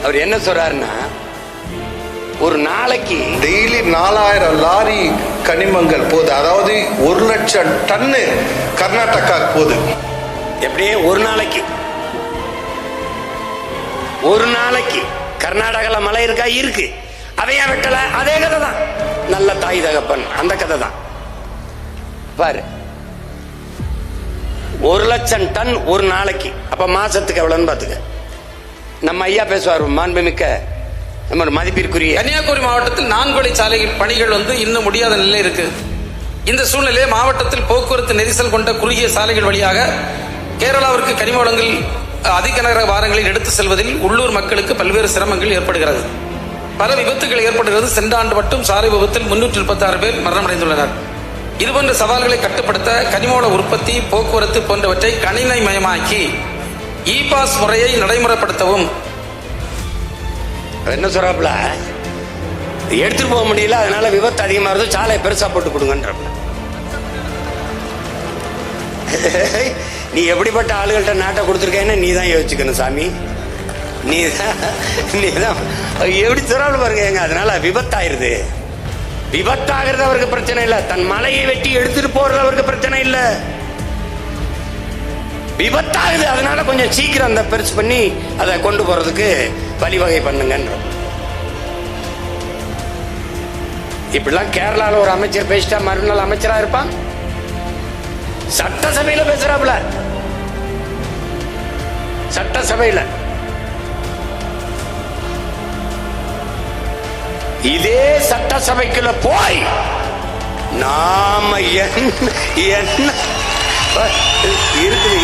அவர் என்ன சொல்றாருன்னா, ஒரு நாளைக்கு டெய்லி 4000 லாரி கனிமங்கள் போகுது. அதாவது 1,00,000 டன்னு கர்நாடகா போகுது. எப்படியே ஒரு நாளைக்கு கர்நாடகால மழை இருக்கா? இருக்கு. அதையா வெட்டல? அதே கதை தான். நல்ல தாய் தகப்பன் அந்த கதை தான். பாரு, 1,00,000 டன் ஒரு நாளைக்கு. அப்ப மாசத்துக்கு எவ்வளவுன்னு பாத்துக்க. நம்ம ஐயா பேசுவார், மாண்புமிக்க நம்ம மதிப்பிற்குரிய. கன்னியாகுமரி மாவட்டத்தில் 4 வழி சாலை பணிகள் இன்னும் முடியாத நிலை இருக்கு. இந்த சூழ்நிலையில் மாவட்டத்தில் போக்குவரத்து நெரிசல் கொண்ட குறுகிய சாலைகள் வழியாக கேரளாவிற்கு கனிம வளங்கள் அதிக நகர வாரங்களில் எடுத்து செல்வதில் உள்ளூர் மக்களுக்கு பல்வேறு சிரமங்கள் ஏற்படுகிறது. பல விபத்துகள் ஏற்படுகிறது. சென்ற ஆண்டு மட்டும் சாலை விபத்தில் 336 பேர் மரணமடைந்துள்ளனர். இதுபோன்ற சவால்களை கட்டுப்படுத்த கனிமவள உற்பத்தி, போக்குவரத்து போன்றவற்றை கணினிமயமாக்கி இ பாஸ் முறையை நடைமுறைப்படுத்தவும். என்ன சொல்றாப்ல, எடுத்துட்டு போக முடியல, அதனால விபத்து அதிகமா இருந்தது, சாலை பெருசா போட்டு கொடுங்கன்றப்ப. நீ எப்படிப்பட்ட ஆளுகள்கிட்ட நாட்டை கொடுத்துருக்கேன்னு நீ தான் யோசிச்சுக்கணும் சாமி. நீதான் எப்படி சொல்றாள் பாருங்க. அதனால விபத்தாயிருது. விபத்தாகிறது அவருக்கு பிரச்சனை இல்ல, தன் மலையை வெட்டி எடுத்துட்டு போறது அவருக்கு பிரச்சனை இல்ல. விபத்தாகுது, அதனால கொஞ்சம் சீக்கிரம் அந்த பெருசு பண்ணி அதை கொண்டு போறதுக்கு வழிவகை பண்ணுங்க. இப்படிலாம் கேரளால ஒரு அமைச்சர் பேசிட்டா மறுநாள் அமைச்சரா இருப்பான். சட்டசபையில பேசுறாப்ல, சட்டசபையில. இதே சட்டசபைக்குள்ள போய் நாம என்ன இருக்குது